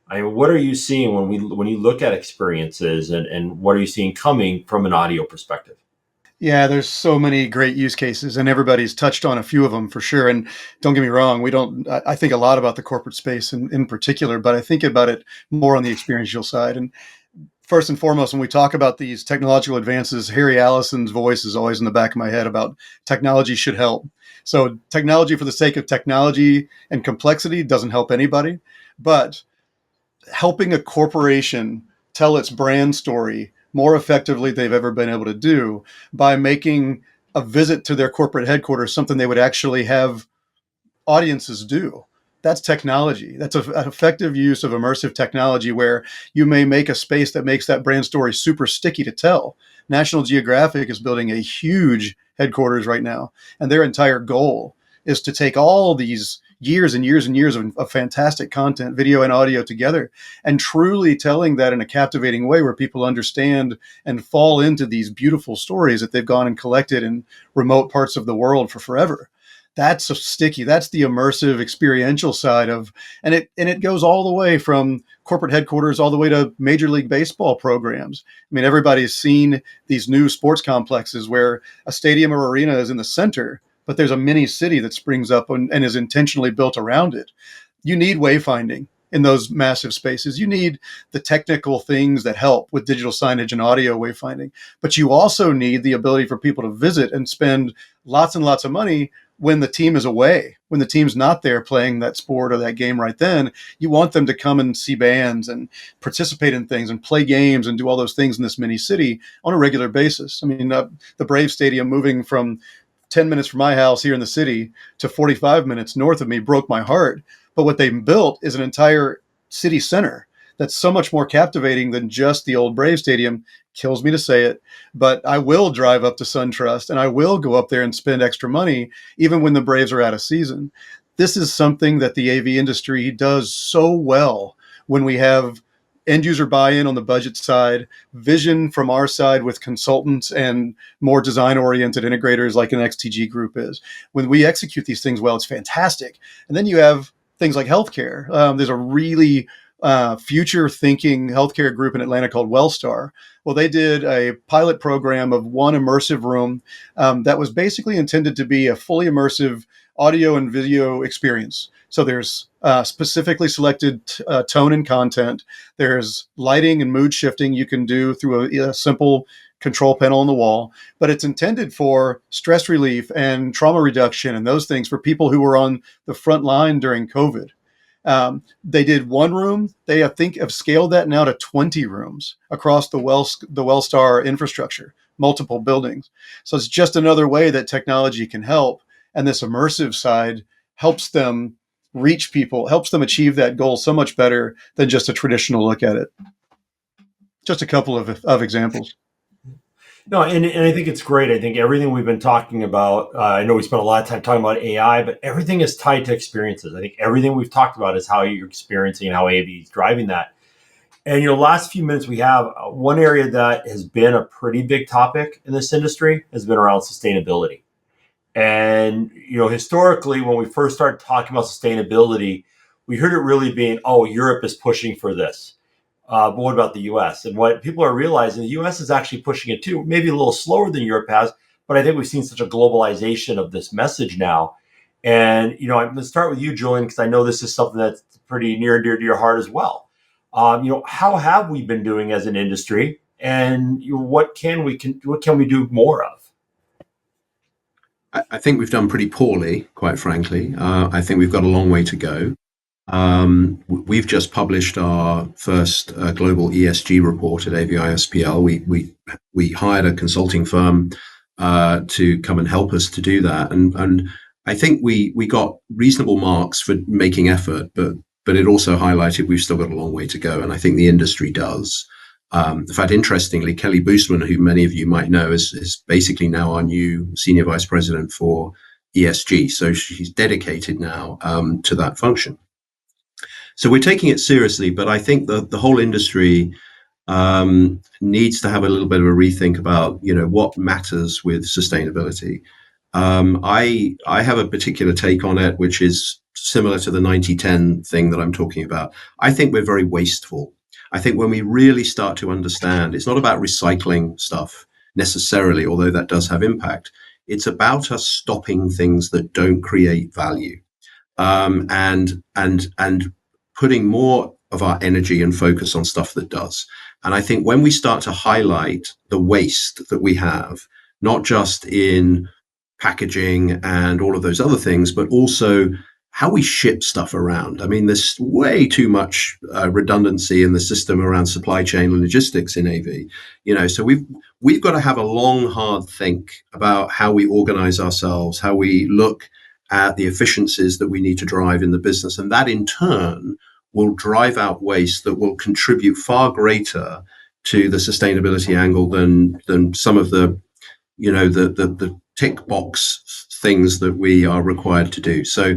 I mean, what are you seeing when you look at experiences, and what are you seeing coming from an audio perspective? Yeah, there's so many great use cases, and everybody's touched on a few of them for sure. And don't get me wrong, I think a lot about the corporate space in particular, but I think about it more on the experiential side. And first and foremost, when we talk about these technological advances, Harry Allison's voice is always in the back of my head about technology should help. So technology for the sake of technology and complexity doesn't help anybody, but helping a corporation tell its brand story more effectively they've ever been able to do by making a visit to their corporate headquarters something they would actually have audiences do. That's technology. That's an effective use of immersive technology where you may make a space that makes that brand story super sticky to tell. National Geographic is building a huge headquarters right now, and their entire goal is to take all these years and years and years of fantastic content, video and audio together, and truly telling that in a captivating way where people understand and fall into these beautiful stories that they've gone and collected in remote parts of the world for forever. That's so sticky. That's the immersive experiential side of, and it goes all the way from corporate headquarters all the way to Major League Baseball programs. I mean, everybody's seen these new sports complexes where a stadium or arena is in the center, but there's a mini city that springs up and is intentionally built around it. You need wayfinding in those massive spaces. You need the technical things that help with digital signage and audio wayfinding, but you also need the ability for people to visit and spend lots and lots of money when the team is away, when the team's not there playing that sport or that game right then. You want them to come and see bands and participate in things and play games and do all those things in this mini city on a regular basis. I mean, the Brave Stadium moving from 10 minutes from my house here in the city to 45 minutes north of me broke my heart. But what they built is an entire city center that's so much more captivating than just the old Brave Stadium. Kills me to say it, but I will drive up to SunTrust and I will go up there and spend extra money even when the Braves are out of season. This is something that the AV industry does so well when we have end user buy-in on the budget side, vision from our side with consultants and more design-oriented integrators like an XTG group is. When we execute these things well, it's fantastic. And then you have things like healthcare. There's a really future-thinking healthcare group in Atlanta called Wellstar. Well, they did a pilot program of one immersive room that was basically intended to be a fully immersive audio and video experience. So there's specifically selected tone and content. There's lighting and mood shifting you can do through a simple control panel on the wall, but it's intended for stress relief and trauma reduction and those things for people who were on the front line during COVID. They did one room. They, I think, have scaled that now to 20 rooms across the Wellstar infrastructure, multiple buildings. So it's just another way that technology can help. And this immersive side helps them reach people, helps them achieve that goal so much better than just a traditional look at it. Just a couple of examples. No, and I think it's great. I think everything we've been talking about, I know we spent a lot of time talking about AI, but everything is tied to experiences. I think everything we've talked about is how you're experiencing and how AV is driving that. And, last few minutes we have one area that has been a pretty big topic in this industry has been around sustainability. And, historically, when we first started talking about sustainability, we heard it really being, oh, Europe is pushing for this. But what about the US? And what people are realizing, the US is actually pushing it too, maybe a little slower than Europe has, but I think we've seen such a globalization of this message now. And, I'm going to start with you, Julian, because I know this is something that's pretty near and dear to your heart as well. How have we been doing as an industry, and what can we do more of? I think we've done pretty poorly, quite frankly. I think we've got a long way to go. We've just published our first global ESG report at AVISPL. We hired a consulting firm to come and help us to do that, and I think we got reasonable marks for making effort, but it also highlighted we've still got a long way to go, and I think the industry does. In fact, interestingly, Kelly Boostman, who many of you might know, is basically now our new senior vice president for ESG. So she's dedicated now to that function. So we're taking it seriously, but I think the whole industry needs to have a little bit of a rethink about what matters with sustainability. I have a particular take on it, which is similar to the 90-10 thing that I'm talking about. I think we're very wasteful. I think when we really start to understand, it's not about recycling stuff necessarily, although that does have impact. It's about us stopping things that don't create value, and putting more of our energy and focus on stuff that does. And I think when we start to highlight the waste that we have, not just in packaging and all of those other things, but also how we ship stuff around. I mean, there's way too much redundancy in the system around supply chain and logistics in AV. So we've got to have a long, hard think about how we organize ourselves, how we look at the efficiencies that we need to drive in the business, and that in turn will drive out waste that will contribute far greater to the sustainability angle than some of the tick box things that we are required to do. So,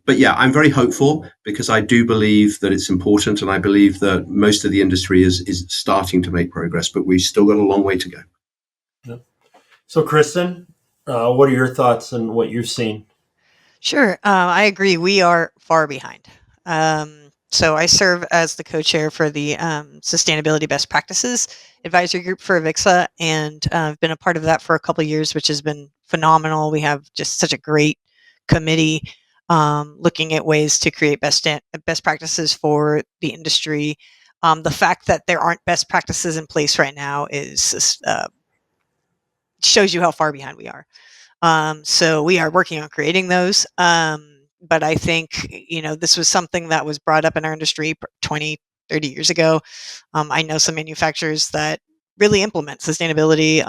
but yeah, I'm very hopeful because I do believe that it's important, and I believe that most of the industry is starting to make progress, but we've still got a long way to go. Yeah. So, Kristen, what are your thoughts on what you've seen? Sure. I agree. We are far behind. So I serve as the co-chair for the Sustainability Best Practices Advisory Group for AVIXA, and I've been a part of that for a couple of years, which has been phenomenal. We have just such a great committee looking at ways to create best practices for the industry. The fact that there aren't best practices in place right now is shows you how far behind we are. So we are working on creating those. But I think, this was something that was brought up in our industry 20, 30 years ago. I know some manufacturers that really implement sustainability,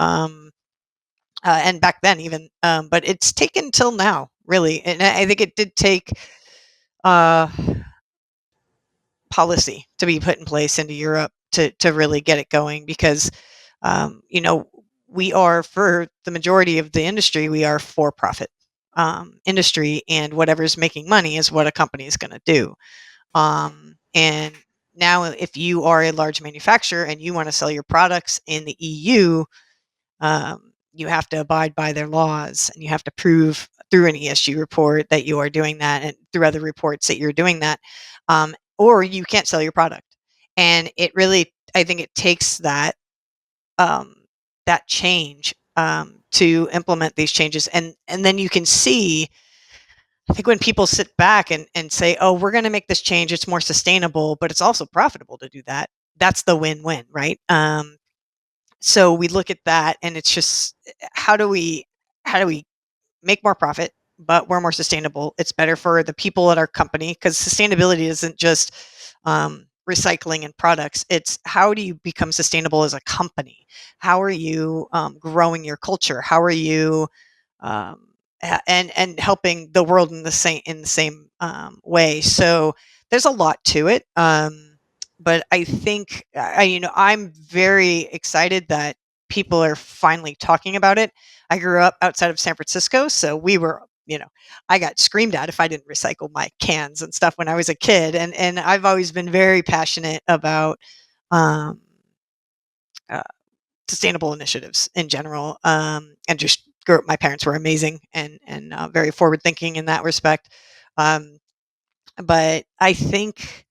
and back then even, but it's taken till now, really. And I think it did take uh, policy to be put in place into Europe to really get it going because, you know, we are, for the majority of the industry, we are for profit industry, and whatever's making money is what a company is going to do. And now, if you are a large manufacturer and you want to sell your products in the EU, you have to abide by their laws, and you have to prove through an ESG report that you are doing that, and through other reports that you're doing that, or you can't sell your product. And it really, I think it takes um, that change to implement these changes, and then you can see. I think when people sit back and say, "Oh, we're going to make this change. It's more sustainable, but it's also profitable to do that." That's the win-win, right? So we look at that, and it's just how do we make more profit, but we're more sustainable. It's better for the people at our company because sustainability isn't just recycling and products. It's how do you become sustainable as a company? How are you growing your culture? How are you um, and helping the world in the same way? So there's a lot to it. But I think I'm very excited that people are finally talking about it. I grew up outside of San Francisco, so we were, I got screamed at if I didn't recycle my cans and stuff when I was a kid. And I've always been very passionate about um, uh, sustainable initiatives in general, and just grew up. My parents were amazing and very forward thinking in that respect. Um, but I think,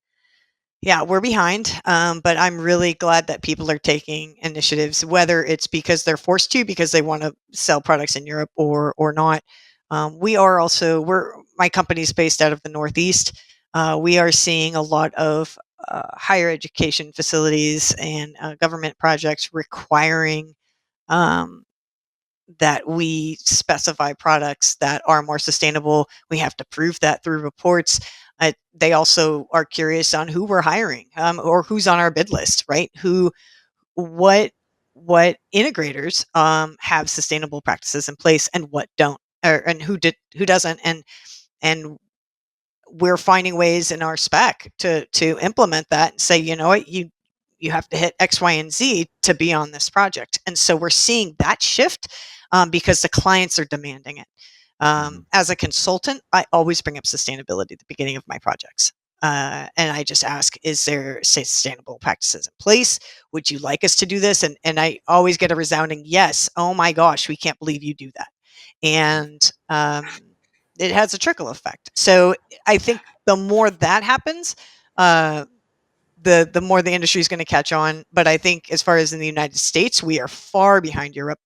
yeah, we're behind, but I'm really glad that people are taking initiatives, whether it's because they're forced to because they want to sell products in Europe or not. My company's based out of the Northeast. We are seeing a lot of higher education facilities and government projects requiring um, that we specify products that are more sustainable. We have to prove that through reports. They also are curious on who we're hiring, or who's on our bid list, right? What what integrators have sustainable practices in place and what don't, and who doesn't, and we're finding ways in our spec to implement that and say, you know what, you have to hit X, Y, and Z to be on this project. And so we're seeing that shift because the clients are demanding it. As a consultant, I always bring up sustainability at the beginning of my projects. And I just ask, is there sustainable practices in place? Would you like us to do this? And I always get a resounding yes. Oh my gosh, we can't believe you do that. And it has a trickle effect. So I think the more that happens, the more the industry is going to catch on. But I think as far as in the United States, we are far behind Europe.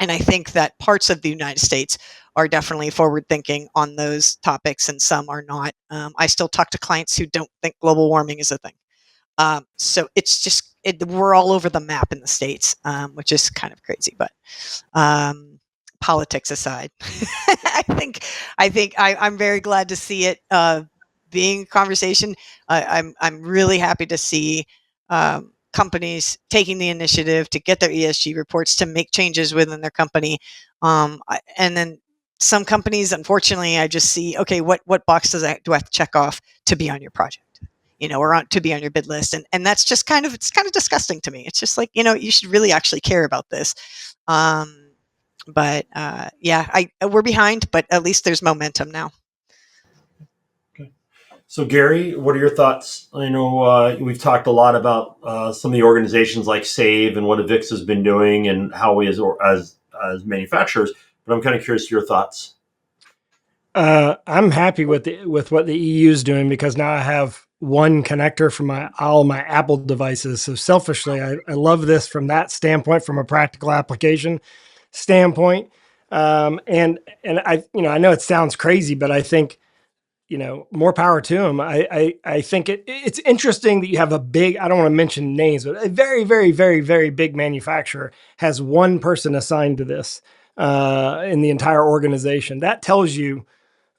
And I think that parts of the United States are definitely forward thinking on those topics and some are not. I still talk to clients who don't think global warming is a thing. So it's just, we're all over the map in the States, which is kind of crazy, but politics aside, I'm very glad to see it being a conversation. I'm really happy to see companies taking the initiative to get their ESG reports, to make changes within their company, and then some companies, unfortunately, I just see, okay, what box do I have to check off to be on your project, or to be on your bid list, and that's just it's kind of disgusting to me. It's just like, you should really actually care about this. But yeah, we're behind, but at least there's momentum now. So, Gary, what are your thoughts? I know we've talked a lot about some of the organizations like SAVE and what Avix has been doing and how we as manufacturers, but I'm kind of curious your thoughts. I'm happy with what the EU is doing, because now I have one connector for all my Apple devices. So selfishly, I love this from that standpoint, from a practical application standpoint. And I know it sounds crazy, but I think, more power to them. I think it's interesting that you have a big, I don't want to mention names, but a very, very, very, very big manufacturer has one person assigned to this in the entire organization. That tells you,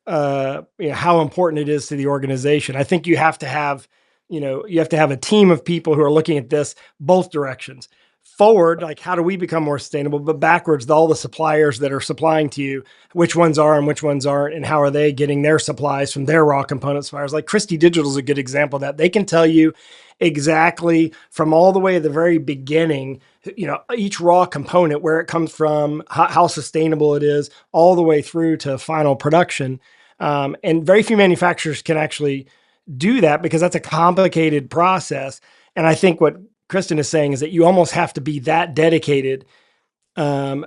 how important it is to the organization. I think you have to have a team of people who are looking at this both directions. Forward, like, how do we become more sustainable? But backwards, all the suppliers that are supplying to you, which ones are and which ones aren't, and how are they getting their supplies from their raw component suppliers? Like Christie Digital is a good example of that. They can tell you exactly from all the way at the very beginning, each raw component, where it comes from, how sustainable it is, all the way through to final production. And very few manufacturers can actually do that, because that's a complicated process. And I think what Kristen is saying is that you almost have to be that dedicated. And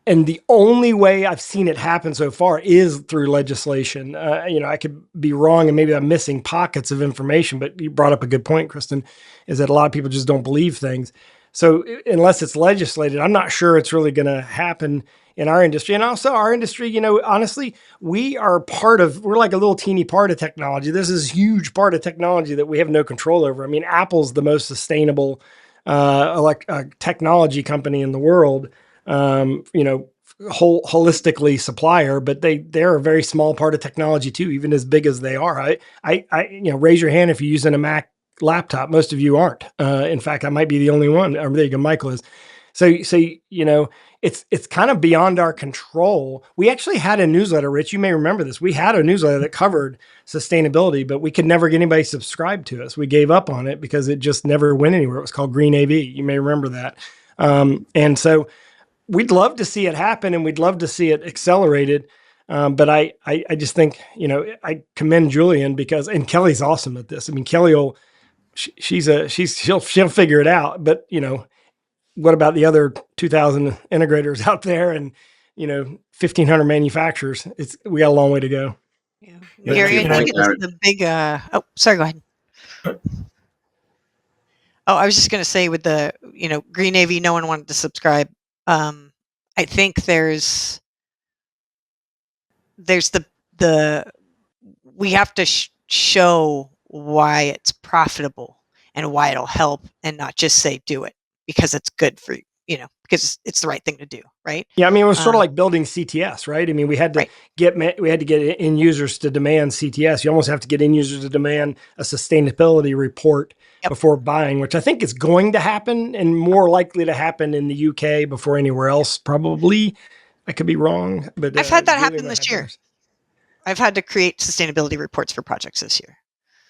the only way I've seen it happen so far is through legislation. I could be wrong, and maybe I'm missing pockets of information, but you brought up a good point, Kristen, is that a lot of people just don't believe things. So unless it's legislated, I'm not sure it's really going to happen in our industry. And also our industry, honestly, we're like a little teeny part of technology. This is a huge part of technology that we have no control over. I mean, Apple's the most sustainable technology company in the world, holistically supplier, but they're a very small part of technology too, even as big as they are. I raise your hand if you're using a Mac laptop. Most of you aren't. In fact, I might be the only one. There you go, Michael is. So it's kind of beyond our control. We actually had a newsletter, Rich. You may remember this. We had a newsletter that covered sustainability, but we could never get anybody subscribed to us. We gave up on it because it just never went anywhere. It was called RVonAV. You may remember that. And so we'd love to see it happen, and we'd love to see it accelerated. But I just think, I commend Julian and Kelly's awesome at this. I mean, Kelly she'll figure it out. But what about the other 2,000 integrators out there and 1,500 manufacturers? We got a long way to go. Yeah. Yeah, Gary, I and think it's the big. Oh, sorry. Go ahead. Oh, I was just going to say with the Green Navy, no one wanted to subscribe. I think there's the we have to show why it's profitable and why it'll help, and not just say do it because it's good for you, because it's the right thing to do, right? Yeah, I mean, it was sort of like building CTS, right? I mean, we had to get end users to demand CTS. You almost have to get end users to demand a sustainability report before buying, which I think is going to happen and more likely to happen in the UK before anywhere else, probably. I could be wrong, but I've had that happen this year. I've had to create sustainability reports for projects this year.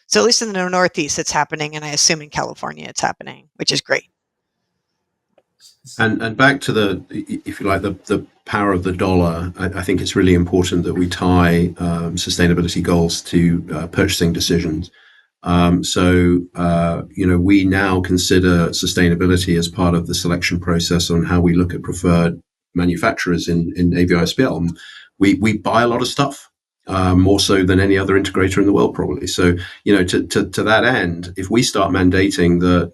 So at least in the Northeast, it's happening, and I assume in California it's happening, which is great. And back to the, if you like, the power of the dollar, I think it's really important that we tie sustainability goals to purchasing decisions. We now consider sustainability as part of the selection process on how we look at preferred manufacturers in AVI-SPL. We buy a lot of stuff. More so than any other integrator in the world, probably. So, to that end, if we start mandating that,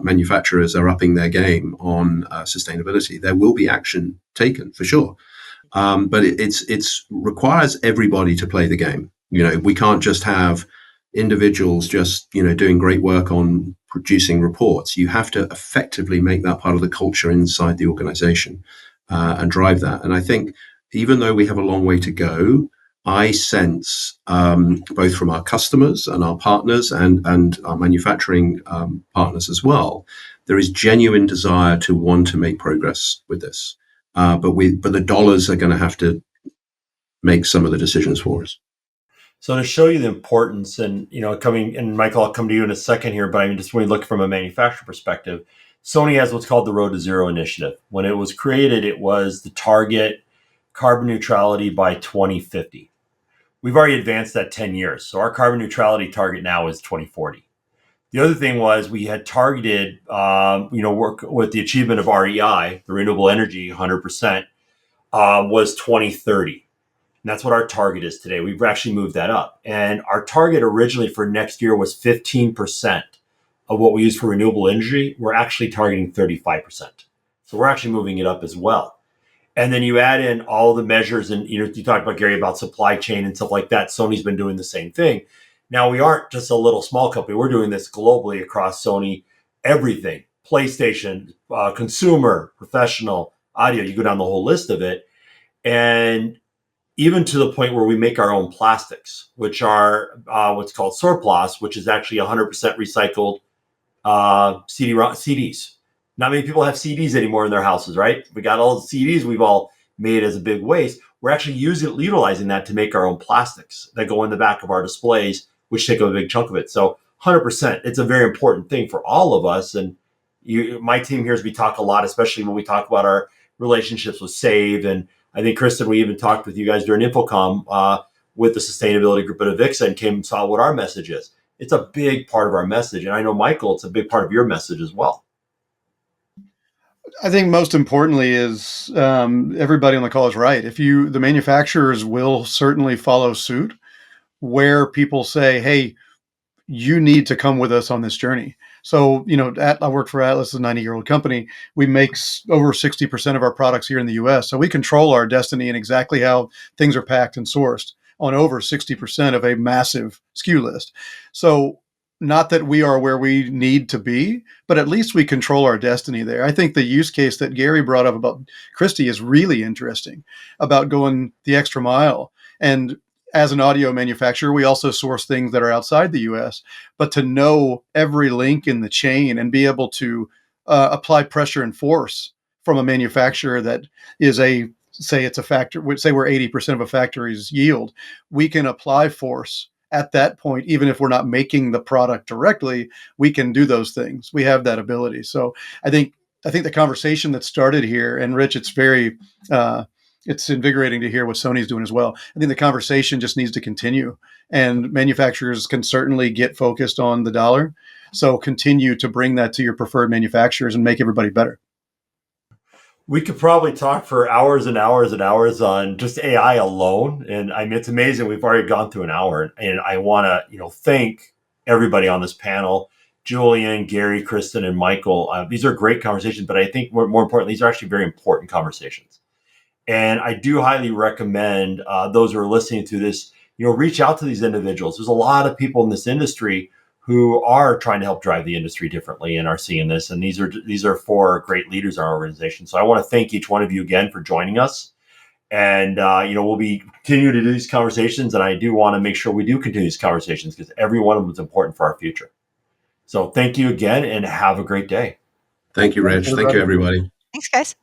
manufacturers are upping their game on sustainability, there will be action taken for sure. But it's requires everybody to play the game. We can't just have individuals just, doing great work on producing reports. You have to effectively make that part of the culture inside the organization and drive that. And I think even though we have a long way to go, I sense both from our customers and our partners and our manufacturing partners as well, there is genuine desire to want to make progress with this. But the dollars are going to have to make some of the decisions for us. So to show you the importance, and Michael, I'll come to you in a second here, but I mean, just when you look from a manufacturer perspective, Sony has what's called the Road to Zero initiative. When it was created, it was the target carbon neutrality by 2050. We've already advanced that 10 years. So our carbon neutrality target now is 2040. The other thing was we had targeted, work with the achievement of REI, the renewable energy, 100%, was 2030. And that's what our target is today. We've actually moved that up. And our target originally for next year was 15% of what we use for renewable energy. We're actually targeting 35%. So we're actually moving it up as well. And then you add in all the measures, and you talked about, Gary, about supply chain and stuff like that. Sony's been doing the same thing. Now we aren't just a little small company. We're doing this globally across Sony, everything, PlayStation, consumer, professional, audio. You go down the whole list of it. And even to the point where we make our own plastics, which are what's called surplus, which is actually 100% recycled CDs. Not many people have CDs anymore in their houses, right? We got all the CDs we've all made as a big waste. We're actually utilizing that to make our own plastics that go in the back of our displays, which take up a big chunk of it. So 100%, it's a very important thing for all of us. And my team hears me talk a lot, especially when we talk about our relationships with SAVE. And I think, Kristen, we even talked with you guys during InfoComm with the sustainability group at Avixa and came and saw what our message is. It's a big part of our message. And I know, Michael, it's a big part of your message as well. I think most importantly is everybody on the call is right. The manufacturers will certainly follow suit where people say, hey, you need to come with us on this journey. So, I work for Atlas, a 90-year-old company. We make over 60% of our products here in the US. So we control our destiny and exactly how things are packed and sourced on over 60% of a massive SKU list. So not that we are where we need to be, but at least we control our destiny there. I think the use case that Gary brought up about Christie is really interesting, about going the extra mile. And as an audio manufacturer, we also source things that are outside the US, but to know every link in the chain and be able to apply pressure and force from a manufacturer that is say it's a factory, say we're 80% of a factory's yield, we can apply force at that point. Even if we're not making the product directly, we can do those things. We have that ability. So I think I think the conversation that started here, and Rich, it's very, it's invigorating to hear what Sony's doing as well. I think the conversation just needs to continue, and manufacturers can certainly get focused on the dollar. So continue to bring that to your preferred manufacturers and make everybody better. We could probably talk for hours and hours and hours on just AI alone. And I mean, it's amazing. We've already gone through an hour, and I want to, thank everybody on this panel, Julian, Gary, Kristen, and Michael. These are great conversations, but I think more important, these are actually very important conversations. And I do highly recommend those who are listening to this, reach out to these individuals. There's a lot of people in this industry who are trying to help drive the industry differently and are seeing this. And these are four great leaders in our organization. So I want to thank each one of you again for joining us. And we'll be continuing to do these conversations. And I do want to make sure we do continue these conversations because every one of them is important for our future. So thank you again and have a great day. Thank you, Rich. Thank you, everybody. Thanks, guys.